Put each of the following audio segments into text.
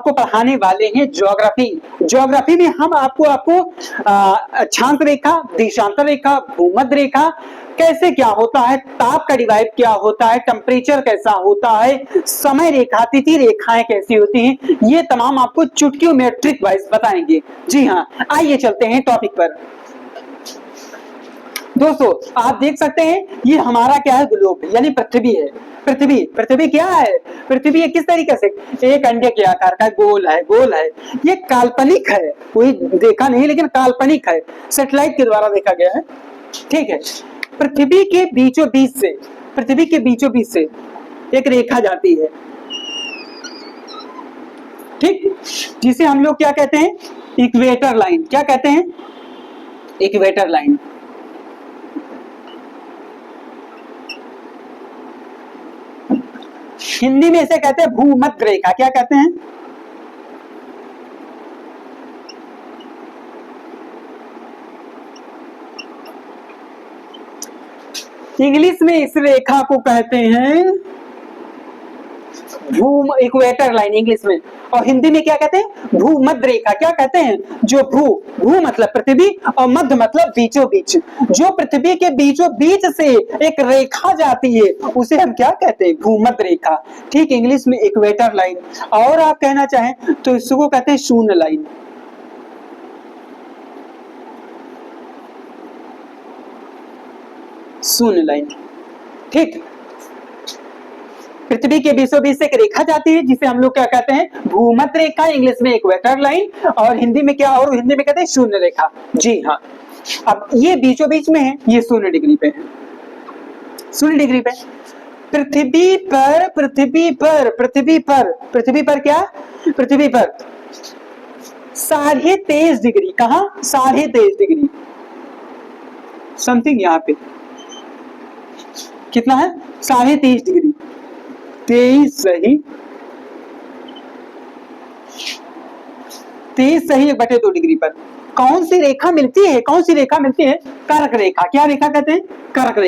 आपको पढ़ाने वाले हैं ज्योग्राफी। ज्योग्राफी में हम आपको अक्षांश रेखा, देशांतर रेखा, भूमध्य रेखा कैसे क्या होता है, ताप का डिवाइड क्या होता है, टेम्परेचर कैसा होता है, समय रेखा, तिथि रेखाएं कैसी होती हैं, ये तमाम आपको चुटकियों में ट्रिक वाइज बताएंगे। जी हाँ, आइए चलते हैं टॉपिक पर। दोस्तों आप देख सकते हैं ये हमारा क्या है, ग्लोब यानी पृथ्वी है। पृथ्वी क्या है, पृथ्वी किस तरीके से, एक अंडे के आकार का गोल है। ये काल्पनिक है, कोई देखा नहीं लेकिन काल्पनिक है, सैटेलाइट के द्वारा देखा गया है। ठीक है, पृथ्वी के बीचों बीच से एक रेखा जाती है, ठीक, जिसे हम लोग क्या कहते हैं, इक्वेटर लाइन। क्या कहते हैं, इक्वेटर लाइन। हिंदी में इसे कहते हैं भूमध्य रेखा। क्या कहते हैं, इंग्लिश में इस रेखा को कहते हैं इक्वेटर लाइन इंग्लिश में, और हिंदी में क्या कहते हैं, भूमध्य रेखा। क्या कहते हैं, जो भू मतलब पृथ्वी और मध्य मतलब बीचों बीच, जो पृथ्वी के बीचों बीच से एक रेखा जाती है उसे हम क्या कहते हैं, भूमध्य रेखा। ठीक, इंग्लिश में इक्वेटर लाइन, और आप कहना चाहें तो इसको कहते हैं शून्य लाइन। शून्य लाइन, ठीक। पृथ्वी के बीचों बीच से एक रेखा जाती है जिसे हम लोग क्या कहते हैं, भूमध्य रेखा, इंग्लिश में इक्वेटर लाइन, और हिंदी में क्या, और हिंदी में कहते हैं शून्य रेखा। जी हाँ, अब ये बीचों बीच में है, ये 0 डिग्री पे है, 0 डिग्री पे। पृथ्वी पर क्या, पृथ्वी पर 23.5 डिग्री, कहा 23.5 डिग्री समथिंग, यहाँ पे कितना है, 23.5 डिग्री, 23 सही 1/2 डिग्री पर कौन सी रेखा मिलती है, कर्क रेखा। क्या रेखा कहते हैं, कर्क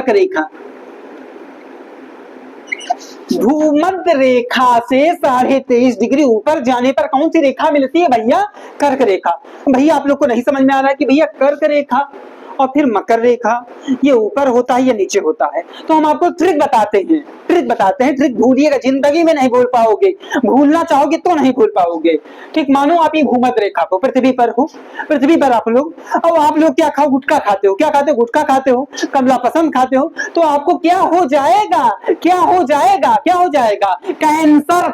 रेखा। भूमध्य रेखा से 23.5 डिग्री ऊपर जाने पर कौन सी रेखा मिलती है भैया, कर्क रेखा। भैया आप लोग को नहीं समझ में आ रहा है कि भैया कर्क रेखा और फिर मकर रेखा ये ऊपर होता है या नीचे होता है, तो हम आपको ट्रिक बताते हैं। ट्रिक भूलिएगा, जिंदगी में नहीं भूल पाओगे, भूलना चाहोगे तो नहीं भूल पाओगे। ठीक, मानो आप ये भूमध्य रेखा को पृथ्वी पर आप लोग, अब आप लोग क्या खाओ, गुटखा खाते हो, गुटखा खाते हो, कमला पसंद खाते हो, तो आपको क्या हो जाएगा, कैंसर।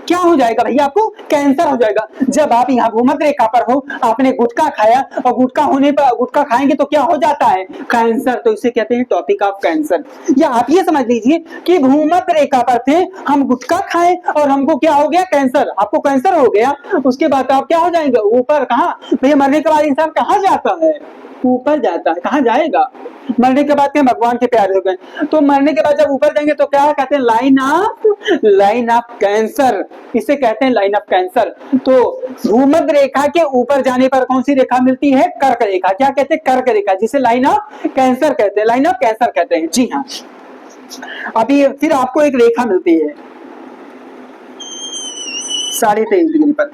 क्या हो जाएगा भैया, आपको कैंसर हो जाएगा। जब आप यहाँ भूमध्य रेखा पर हो, आपने गुटखा खाया, और गुटखा खाएंगे तो क्या हो जाता है, कैंसर। तो इसे कहते हैं टॉपिक ऑफ कैंसर। या आप ये समझ लीजिए कि भूमध्य रेखा पर थे, हम गुटखा खाए और हमको क्या हो गया, कैंसर। आपको कैंसर हो गया, उसके बाद आप क्या हो जाएंगे, ऊपर। कहाँ भैया, मरने के बाद इंसान कहाँ जाता है, ऊपर जाता है। कहाँ जाएगा, मरने के बाद क्या, भगवान के प्यारे हो गए, तो मरने के बाद जब ऊपर जाएंगे तो क्या कहते हैं, लाइन ऑफ कैंसर। इसे कहते हैं लाइन ऑफ कैंसर। तो भूमध्य रेखा के ऊपर जाने पर कौन सी रेखा मिलती है, कर्क रेखा। क्या कहते हैं, कर्क रेखा, जिसे लाइन ऑफ कैंसर कहते हैं। जी हाँ, अभी फिर आपको एक रेखा मिलती है 23.5 डिग्री पर।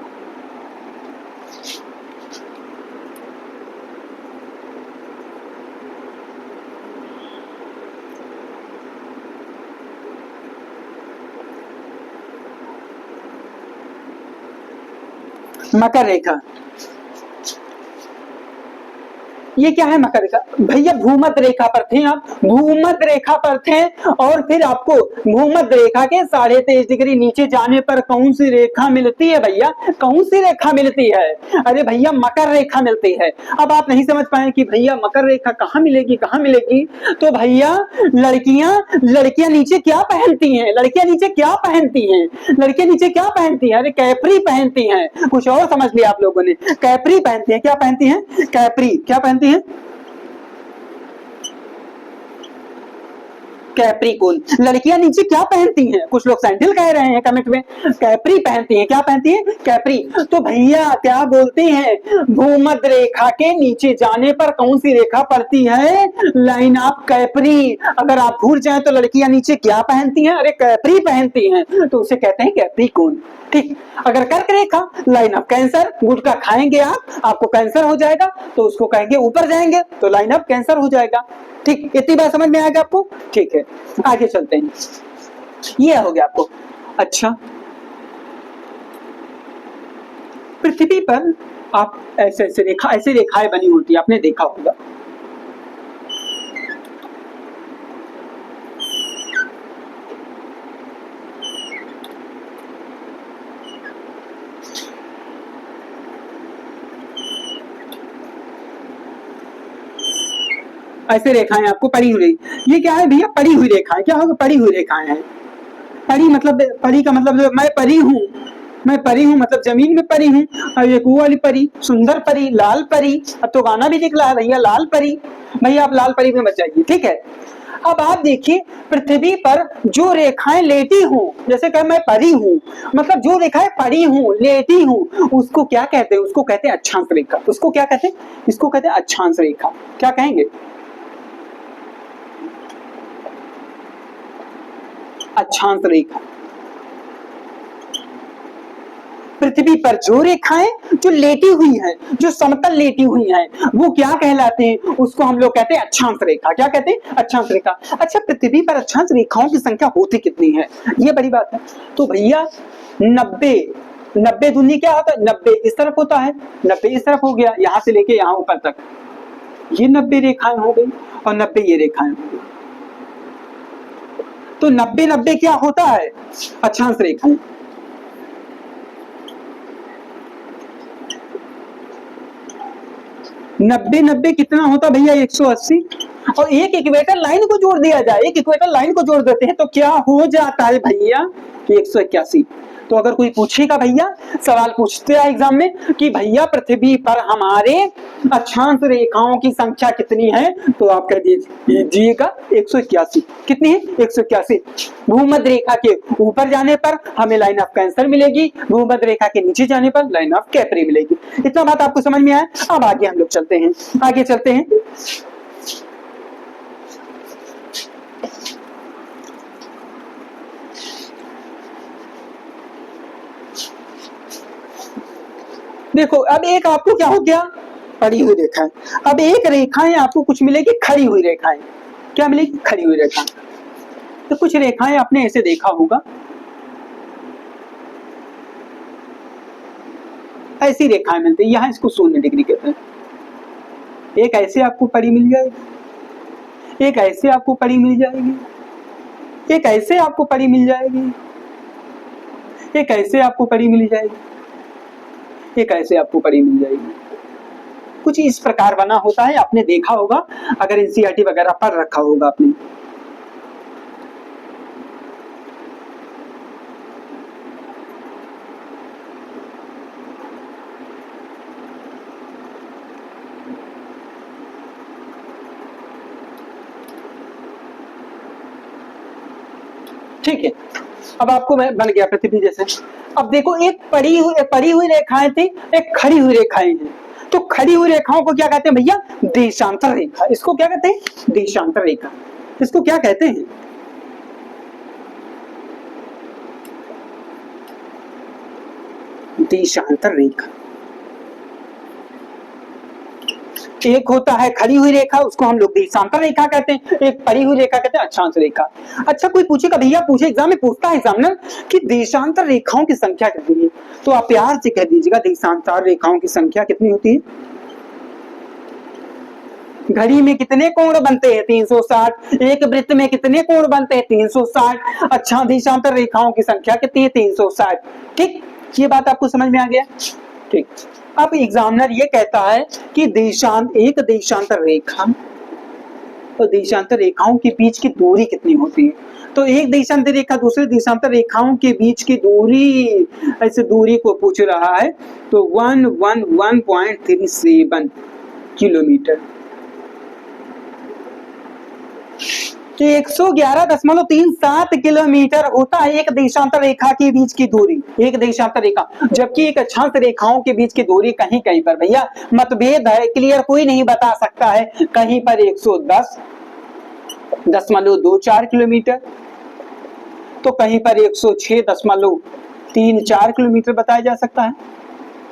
मकर रेखा, ये क्या है, मकर रेखा। भैया भूमध्य रेखा पर थे आप, भूमध्य रेखा पर थे, और फिर आपको भूमध्य रेखा के 23.5 डिग्री नीचे जाने पर कौन सी रेखा मिलती है भैया, कौन सी रेखा मिलती है, अरे भैया मकर रेखा मिलती है। अब आप नहीं समझ पाए कि भैया मकर रेखा कहाँ मिलेगी, तो भैया लड़कियां नीचे क्या पहनती हैं, अरे कैपरी पहनती हैं। कुछ और समझ लिया आप लोगों ने, कैपरी पहनती हैं। क्या पहनती हैं, कैपरी। क्या पहनती हैं, कैप्रिकॉर्न। लड़कियां नीचे क्या पहनती हैं? कुछ लोग सैंडल कह रहे हैं कमेंट में, कैप्री पहनती हैं। क्या पहनती हैं? कैप्री। तो भैया क्या बोलते हैं, भूमध्य रेखा के नीचे जाने पर कौन सी रेखा पड़ती है? Line of Capri. अगर आप भूल जाए तो लड़कियां नीचे क्या पहनती हैं? अरे कैप्री पहनती हैं, तो उसे कहते हैं कैप्रिकॉर्न। ठीक। अगर कर्क रेखा, लाइन ऑफ कैंसर, गुटखा खाएंगे आपको कैंसर हो जाएगा, तो उसको कहेंगे ऊपर जाएंगे तो लाइन ऑफ कैंसर हो जाएगा। ठीक, इतनी बात समझ में आएगा आपको? ठीक है, आगे चलते हैं। ये हो गया आपको। अच्छा, पृथ्वी पर आप ऐसे रेखाएं बनी होती है, आपने देखा होगा। ऐसे रेखाएं आपको पड़ी हुई, ये क्या है भैया? पड़ी हुई रेखाएं। क्या होगा? पड़ी हुई रेखाएं हैं। परी मतलब, परी का मतलब मैं परी हूँ, मैं परी हूँ मतलब जमीन में परी हूँ। और एक वो वाली परी, सुंदर परी, लाल परी। अब तो गाना भी निकला है भैया, लाल परी। भैया आप लाल परी में मत जाइए, ठीक है। अब आप देखिए, पृथ्वी पर जो रेखाएं लेटी हूँ, जैसे कह मैं परी हूँ, मतलब जो रेखाएं पड़ी हूँ, लेटी हूँ, उसको क्या कहते हैं? उसको कहते हैं अक्षांश रेखा। उसको क्या कहते हैं? इसको कहते हैं अक्षांश रेखा। क्या कहेंगे? अक्षांश रेखा। पृथ्वी पर जो रेखाएं जो लेटी हुई हैं, जो समतल लेटी हुई हैं, वो क्या कहलाते हैं? उसको हम लोग कहते हैं अक्षांश रेखा। क्या कहते हैं? अक्षांश रेखा। अच्छा, पृथ्वी पर अक्षांश रेखाओं की संख्या होती कितनी है? ये बड़ी बात है। तो भैया 90 दूनी क्या होता है? 90 इस तरफ होता है, 90 इस तरफ हो गया, यहां से लेके यहां ऊपर तक, ये 90 रेखाएं हो गई, और 90 ये रेखाएं हो गई। तो 90 क्या होता है? अक्षांश रेखाएं। 90 कितना होता भैया? 180। और एक इक्वेटर लाइन को जोड़ दिया जाए, एक इक्वेटर लाइन को जोड़ देते हैं तो क्या हो जाता है भैया? 181। तो अगर कोई पूछेगा भैया, सवाल पूछते हैं एग्जाम में कि भैया पृथ्वी पर हमारे अक्षांश रेखाओं की संख्या कितनी है, तो आप कह दीजिएगा 181। कितनी है? 181। भूमध्य रेखा के ऊपर जाने पर हमें लाइन ऑफ कैंसर मिलेगी, भूमध्य रेखा के नीचे जाने पर लाइन ऑफ कैप्री मिलेगी। इतना बात आपको समझ में आया? अब आगे हम लोग चलते हैं, आगे चलते हैं। देखो, अब एक आपको क्या हो गया? पड़ी हुई रेखा है। अब एक रेखाएं आपको कुछ मिलेगी, खड़ी हुई रेखाएं। क्या मिलेगी? खड़ी हुई रेखा। तो कुछ रेखाएं आपने ऐसे देखा होगा, ऐसी रेखाएं मिलती है, यहां इसको 0 डिग्री कहते हैं। एक ऐसे आपको पड़ी मिल जाएगी, एक ऐसे आपको पड़ी मिल जाएगी, एक ऐसे आपको पड़ी मिल जाएगी, एक ऐसे आपको पड़ी मिल जाएगी, एक ऐसे आपको पड़ी मिल जाएगी। कुछ इस प्रकार बना होता है, आपने देखा होगा अगर एनसीईआरटी वगैरह पढ़ रखा होगा आपने। ठीक है, अब आपको मैं बन गया पृथ्वी जैसे। अब देखो, एक पड़ी हुई रेखाएं थी, एक खड़ी हुई रेखाएं हैं। तो खड़ी हुई रेखाओं को क्या कहते हैं भैया? देशांतर रेखा। इसको क्या कहते हैं? देशांतर रेखा। इसको क्या कहते हैं? देशांतर रेखा। एक होता है खड़ी हुई रेखा, उसको हम लोग देशांतर रेखा कहते हैं, एक पड़ी हुई रेखा कहते हैं अक्षांश रेखा। अच्छा, कोई पूछेगा भैया, पूछे एग्जाम में पूछता है एग्जामिनर कि देशांतर रेखाओं की संख्या कितनी है, तो आप प्यार से कह दीजिएगा देशांतर रेखाओं की संख्या कितनी होती है? घड़ी में कितने कोण बनते हैं? 360। एक वृत्त में कितने कोण बनते हैं? 360। अच्छा, देशांतर रेखाओं की संख्या कितनी है? 360। ठीक, ये बात आपको समझ में आ गया? ठीक। अब एग्जामिनर ये कहता है कि एक देशांतर रेखा और देशांतर रेखाओं के बीच की दूरी कितनी होती है? तो एक देशांतर रेखा दूसरे देशांतर रेखाओं के बीच की दूरी, ऐसे दूरी को पूछ रहा है, तो 111.37 किलोमीटर। कि 111.37 किलोमीटर होता है एक देशांतर रेखा के बीच की दूरी, एक देशांतर रेखा, जबकि एक अक्षांश रेखाओं के बीच की दूरी कहीं कहीं पर भैया मतभेद है, क्लियर कोई नहीं बता सकता है, कहीं पर 110.24 किलोमीटर तो कहीं पर 106.34 किलोमीटर बताया जा सकता है,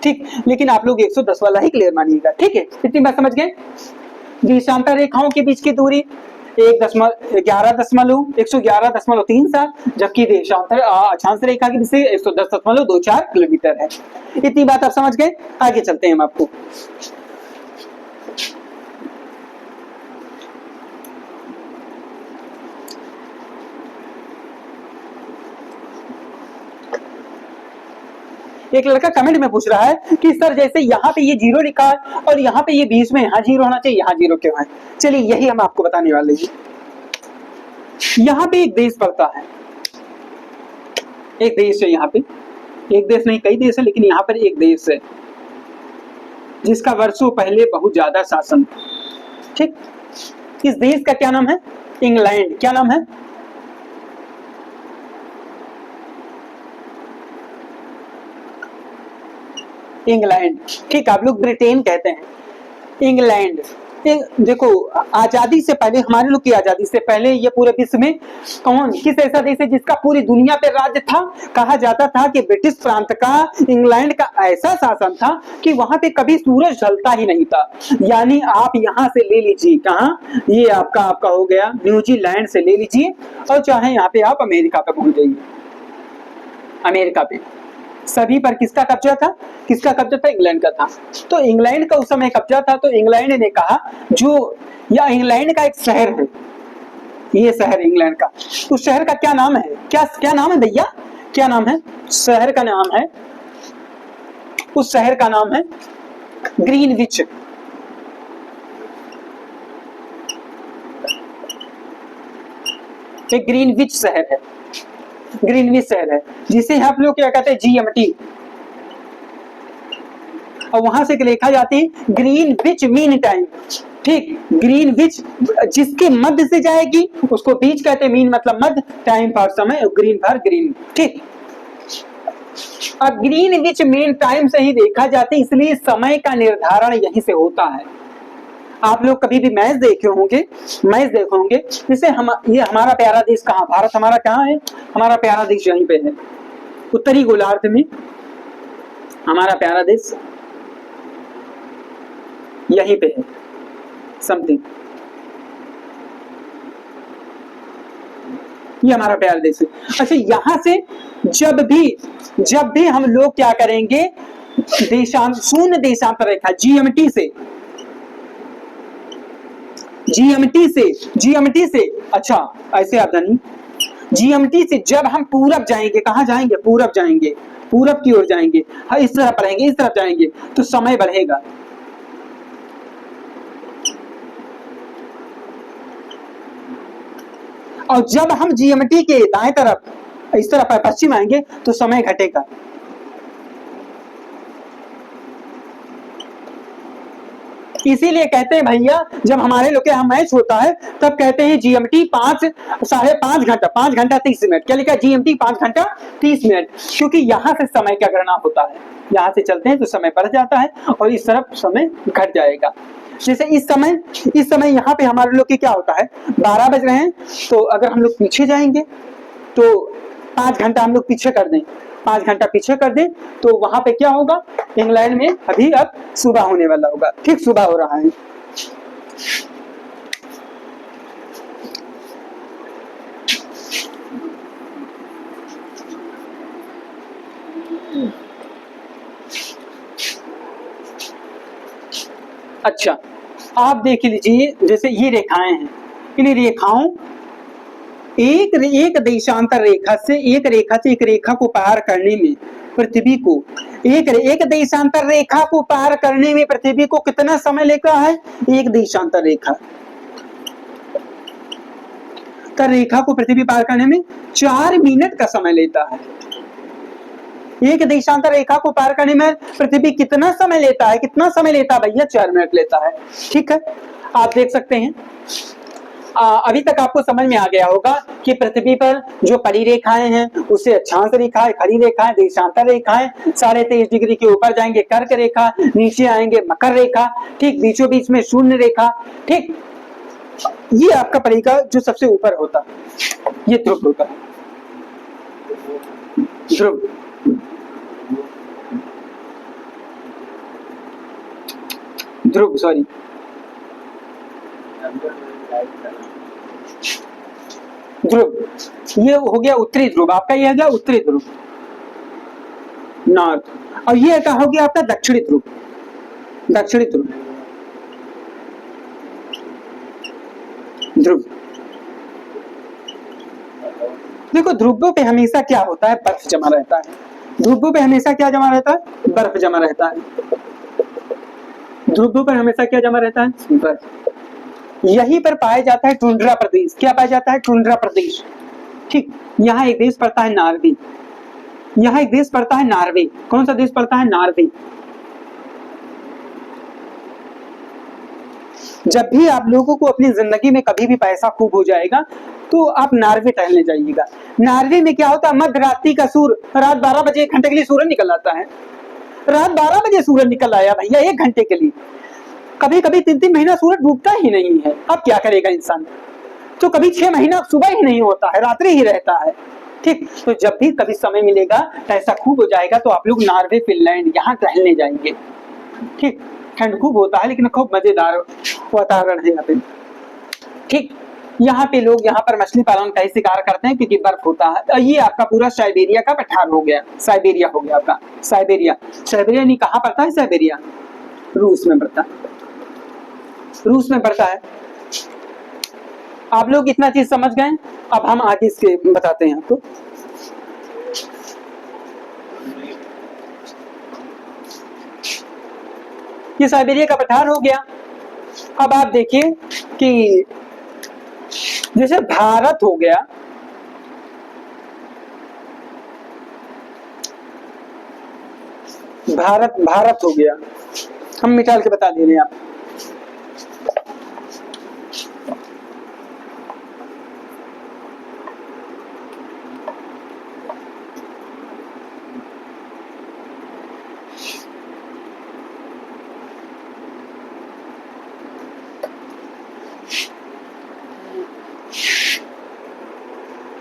ठीक। लेकिन आप लोग 110 वाला ही क्लियर मानिएगा, ठीक है, इतनी बात समझ गए। देशांतर रेखाओं के बीच की दूरी 111.37, जबकि देशांतर अक्षांश रेखा के बीच से 110.24 किलोमीटर है। इतनी बात आप समझ गए, आगे चलते हैं हम आपको। एक लड़का कमेंट में पूछ रहा है कि सर जैसे यहाँ पे ये जीरो लिखा है और यहाँ पे ये बीच में यहाँ जीरो होना चाहिए, यहाँ जीरो क्यों है? चलिए यही हम आपको बताने वाले हैं। यहाँ पे एक देश पड़ता है, एक देश है, यहाँ पे एक देश नहीं कई देश है, लेकिन यहाँ पर एक देश है जिसका वर्षों पहले बहुत ज्यादा शासन, ठीक। इस देश का क्या नाम है? इंग्लैंड। क्या नाम है? इंग्लैंड, ठीक। आप लोग ब्रिटेन कहते हैं, इंग्लैंड। देखो आजादी से पहले, हमारे लोग की आजादी से पहले ये पूरे विश्व में किस ऐसा देश है जिसका पूरी दुनिया पे राज्य था? कहा जाता था कि ब्रिटिश प्रांत का, इंग्लैंड का ऐसा शासन था कि वहां पे कभी सूरज ढलता ही नहीं था। यानी आप यहाँ से ले लीजिए, कहाँ, ये आपका हो गया न्यूजीलैंड से ले लीजिए, और चाहे यहाँ पे आप अमेरिका पे पहुंच जाइए, अमेरिका पे सभी पर किसका कब्जा था? किसका कब्जा था? इंग्लैंड का था। तो इंग्लैंड का उस समय कब्जा था, तो इंग्लैंड ने कहा, जो या इंग्लैंड का एक शहर है, ये शहर इंग्लैंड का, उस शहर का क्या नाम है? क्या नाम है भैया? क्या नाम है? शहर का नाम है, उस शहर का नाम है ग्रीनविच। एक ग्रीनविच शहर है, ग्रीनविच शहर है, जिसे आप लोग क्या कहते हैं? जीएमटी। और वहां से लिखा जाती है ग्रीनविच मीन टाइम, ठीक। ग्रीनविच जिसके मध्य से जाएगी उसको बीच कहते हैं, मीन मतलब मध्य, टाइम फॉर समय, और ग्रीन फॉर ग्रीन, ठीक। अब ग्रीनविच मीन टाइम से ही देखा जाता है, इसलिए समय का निर्धारण यहीं से होता है। आप लोग कभी भी मैच देखे होंगे, जैसे ये हमारा प्यारा देश कहाँ, भारत हमारा कहाँ है? हमारा प्यारा देश यहीं पे है, उत्तरी गोलार्ध में हमारा प्यारा देश यहीं पे है, समथिंग, ये हमारा प्यारा देश है। अच्छा, यहाँ से जब भी हम लोग क्या करेंगे, शून्य देशांतर रेखा जीएमटी से, अच्छा ऐसे आप जानिए, जीएमटी से जब हम पूरब जाएंगे, कहाँ जाएंगे? पूरब जाएंगे, पूरब की ओर जाएंगे, हाँ, इस तरफ रहेंगे, इस तरफ जाएंगे तो समय बढ़ेगा। और जब हम जीएमटी के दाएं तरफ, इस तरफ पश्चिम आएंगे तो समय घटेगा। इसीलिए कहते हैं भैया, जब हमारे लोग के यहाँ मैच होता है तब कहते हैं जीएमटी 5.5 घंटा, 5 घंटा 30 मिनट। क्या लिखा? जीएमटी 5 घंटा 30 मिनट, क्योंकि यहाँ से समय का गणना होता है, यहाँ से चलते हैं तो समय बढ़ जाता है और इस तरफ समय घट जाएगा। जैसे इस समय यहाँ पे हमारे लोग के क्या होता है, 12 बज रहे हैं, तो अगर हम लोग पीछे जाएंगे तो 5 घंटा हम लोग पीछे कर दें, 5 घंटा पीछे कर दें तो वहां पे क्या होगा? इंग्लैंड में अभी अब सुबह होने वाला होगा, ठीक, सुबह हो रहा है। अच्छा, आप देख लीजिए, जैसे ये रेखाएं हैं, इन रेखाओं एक देशांतर रेखा से एक रेखा को पार करने में पृथ्वी को, एक देशांतर रेखा को पार करने में पृथ्वी को कितना समय लेता है? एक देशांतर रेखा को पृथ्वी पार करने में 4 मिनट का समय लेता है। एक देशांतर रेखा को पार करने में पृथ्वी कितना समय लेता है? कितना समय लेता है भैया? 4 मिनट लेता है, ठीक है। आप देख सकते हैं अभी तक आपको समझ में आ गया होगा कि पृथ्वी पर जो परी रेखाएं हैं उससे अक्षांश रेखा है, खड़ी रेखा है, देशांतर रेखा है, 23.5 डिग्री के ऊपर जाएंगे कर्क रेखा, नीचे आएंगे मकर रेखा, ठीक, बीचों बीच में शून्य रेखा, ठीक। ये आपका परी का जो सबसे ऊपर होता है ये ध्रुव होता है, ध्रुव। ध्रुव सॉरी, ध्रुव ये हो गया उत्तरी ध्रुव, आपका ये हो गया उत्तरी ध्रुव नॉर्थ, और ये क्या हो गया आपका दक्षिणी ध्रुव, दक्षिणी ध्रुव ध्रुव। देखो ध्रुवों पे हमेशा क्या होता है, बर्फ जमा रहता है, ध्रुवों पे हमेशा क्या जमा रहता है, बर्फ जमा रहता है, ध्रुवों पर हमेशा क्या जमा रहता है, बर्फ। यहीं पर पाया जाता है टुंड्रा प्रदेश, क्या पाया जाता है, टुंड्रा प्रदेश, ठीक। यहाँ एक देश पड़ता है नॉर्वे, यहाँ एक देश पड़ता है नॉर्वे, कौन सा देश पड़ता है, नॉर्वे। जब भी आप लोगों को अपनी जिंदगी में कभी भी पैसा खूब हो जाएगा तो आप नॉर्वे टहलने जाइएगा। नॉर्वे में क्या होता है, मध्य रात्रि का सूर्य, रात 12 बजे 1 घंटे के लिए सूरज निकल आता है, रात 12 बजे सूरज निकल आया भैया 1 घंटे के लिए। कभी कभी 3-3 महीना सूरज डूबता ही नहीं है, अब क्या करेगा इंसान। तो कभी 6 महीना सुबह ही नहीं होता है, रात्रि ही रहता है, ठीक। तो जब भी कभी समय मिलेगा, पैसा खूब हो जाएगा तो आप लोग नॉर्वे, फिनलैंड यहाँ टहलने जाएंगे, ठीक। ठंड खूब होता है लेकिन खूब मजेदार वातावरण है यहाँ पे, ठीक। यहाँ पे लोग यहाँ पर मछली पालन का शिकार करते हैं क्योंकि बर्फ होता है। और ये आपका पूरा साइबेरिया का पठार हो गया, साइबेरिया हो गया आपका, साइबेरिया। साइबेरिया नहीं, कहाँ पड़ता है साइबेरिया, रूस में पड़ता है, रूस में पड़ता है। आप लोग इतना चीज समझ गए, अब हम आगे इसके बताते हैं आपको। ये साइबेरिया का पठार हो गया। अब आप देखिए कि जैसे भारत हो गया, भारत हो गया, हम मिटाल के बता दे रहे हैं आप।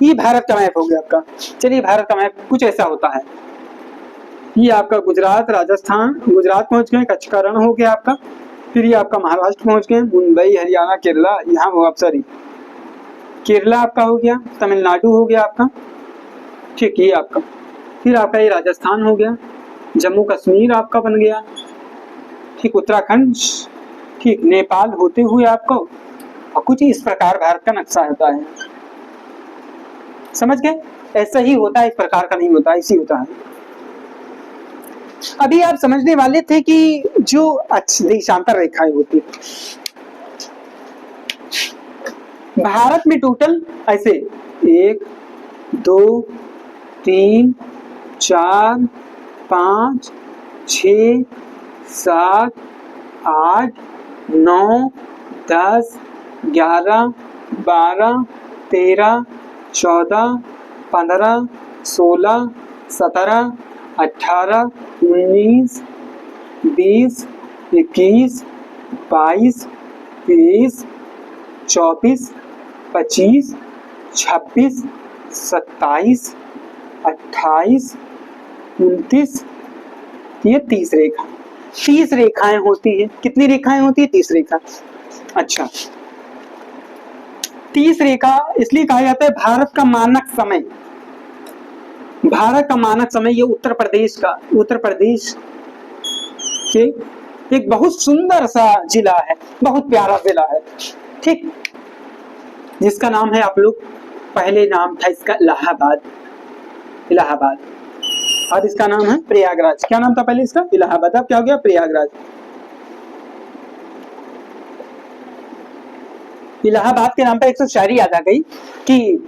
ये भारत का मैप हो गया आपका। चलिए भारत का मैप कुछ ऐसा होता है। ये आपका गुजरात, राजस्थान, गुजरात पहुंच गए, कच्छ का रण हो गया आपका। फिर ये आपका महाराष्ट्र पहुंच गए, मुंबई, हरियाणा, केरला, यहाँ वो आप सॉरी केरला आपका हो गया, तमिलनाडु हो गया आपका, ठीक। ये आपका फिर आपका ये राजस्थान हो गया, जम्मू कश्मीर आपका बन गया, ठीक। उत्तराखंड, ठीक। नेपाल होते हुए आपको, और कुछ इस प्रकार भारत का नक्शा होता है, समझ गए। ऐसा ही होता है, इस प्रकार का नहीं होता, ऐसी होता है। अभी आप समझने वाले थे कि जो देशांतर रेखाएं होती है भारत में टोटल ऐसे 1 2 3 4 5 6 7 8 9 10 11 12 13 14 15 16 17 18 19 20 21 22 23 24 25 26 27 28 29, ये 30 रेखा, 30 रेखाएं होती है। कितनी रेखाएं होती है, 30 रेखा। अच्छा, 30 रेखा इसलिए कहा जाता है भारत का मानक समय। भारत का मानक समय ये उत्तर प्रदेश के एक बहुत सुंदर सा जिला है, बहुत प्यारा जिला है, ठीक, जिसका नाम है, आप लोग पहले नाम था इसका इलाहाबाद, इलाहाबाद, और इसका नाम है प्रयागराज। क्या नाम था पहले इसका, इलाहाबाद, अब क्या हो गया, प्रयागराज। इलाहाबाद के नाम पर एक शायरी याद आ गई कि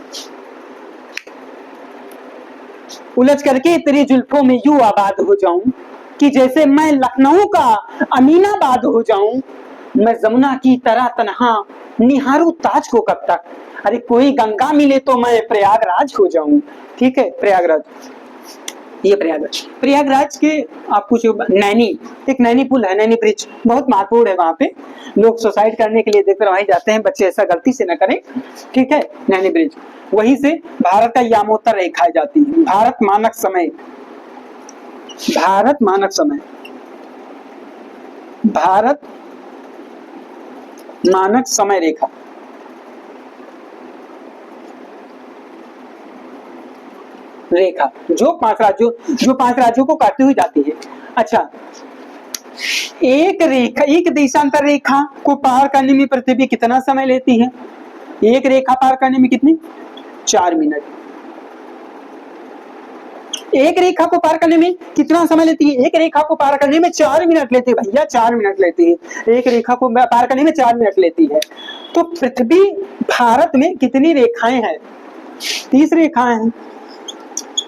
उलझ करके तेरी जुल्फों में यूं आबाद हो जाऊं कि जैसे मैं लखनऊ का अमीनाबाद हो जाऊं, मैं जमुना की तरह तन्हा निहारूं ताज को कब तक। अरे कोई गंगा मिले तो मैं प्रयागराज हो जाऊं। ठीक है, प्रयागराज, ये प्रयागराज के आप कुछ नैनी, एक नैनी पुल है, नैनी ब्रिज, बहुत महत्वपूर्ण है। वहां पे लोग सुसाइड करने के लिए देखकर वहीं जाते हैं, बच्चे ऐसा गलती से न करें। ठीक है, नैनी ब्रिज, वहीं से भारत का यामोत्तर रेखा जाती है। भारत मानक समय, भारत मानक समय, भारत मानक समय रेखा, रेखा जो पांच राज्यों को काटते हुए जाती है। अच्छा, एक रेखा, एक देशांतर रेखा को पार करने में पृथ्वी कितना समय लेती है? एक रेखा पार करने में कितनी? 4 मिनट। एक रेखा को पार करने में कितना समय लेती है? एक रेखा को पार करने में 4 मिनट लेती है भैया, 4 मिनट लेती है। एक रेखा को पार करने में 4 मिनट लेती है। तो पृथ्वी, भारत में कितनी रेखाएं हैं? 30 रेखाएं हैं।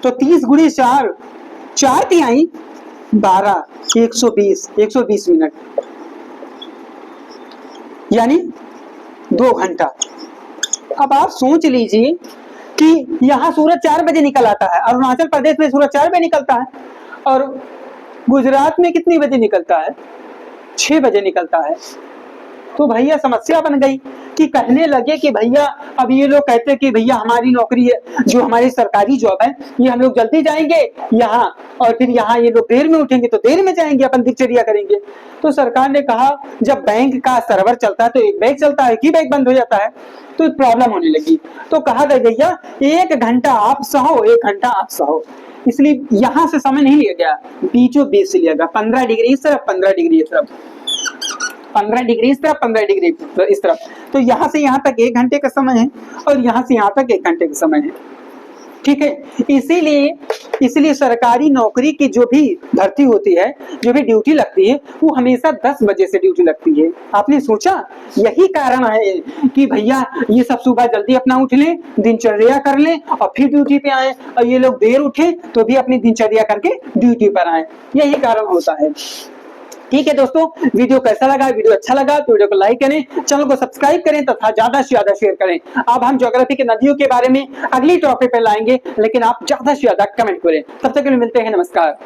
तो 30 गुणे 4, 4 तिहाई 12, 120 मिनट, यानी 2 घंटा। अब आप सोच लीजिए कि यहाँ सूरज 4 बजे निकल आता है, अरुणाचल प्रदेश में सूरज 4 बजे निकलता है, और गुजरात में कितनी बजे निकलता है? 6 बजे निकलता है। तो भैया समस्या बन गई कि कहने लगे कि भैया, अब ये लोग कहते हैं कि भैया हमारी नौकरी है, जो हमारी सरकारी जॉब है, ये हम लोग जल्दी जाएंगे यहाँ, और फिर यहाँ ये लोग देर में उठेंगे तो देर में जाएंगे, अपन दिनचर्या करेंगे। तो सरकार ने कहा, जब बैंक का सर्वर चलता है तो एक बैग चलता है, एक ही बैग बंद हो जाता है, तो प्रॉब्लम होने लगी। तो कहा गया भैया 1 घंटा आप सहो, 1 घंटा आप सहो। इसलिए यहाँ से समय नहीं लिया गया, बीचों बीच से लिया गया। 15 डिग्री इस तरफ, 15 डिग्री इस तरफ, 15 डिग्री इस तरफ, 15 डिग्री इस तरफ। तो यहाँ से यहाँ तक 1 घंटे का समय है, और यहाँ से यहाँ तक 1 घंटे का समय है। ठीक है, इसीलिए सरकारी नौकरी की जो भी भर्ती होती है, जो भी ड्यूटी लगती है, वो हमेशा 10 बजे से ड्यूटी लगती है। आपने सोचा यही कारण है कि भैया ये सब सुबह जल्दी अपना उठ लें, दिनचर्या कर लें, और फिर ड्यूटी पे आए, और ये लोग देर उठे तो भी अपनी दिनचर्या करके ड्यूटी पर आए। यही कारण होता है। ठीक है दोस्तों, वीडियो कैसा लगा? वीडियो अच्छा लगा तो वीडियो को लाइक करें, चैनल को सब्सक्राइब करें तथा ज्यादा से ज्यादा शेयर करें। अब हम ज्योग्राफी के नदियों के बारे में अगली टॉपिक पे लाएंगे, लेकिन आप ज्यादा से ज्यादा कमेंट करें। तब तक के लिए मिलते हैं, नमस्कार।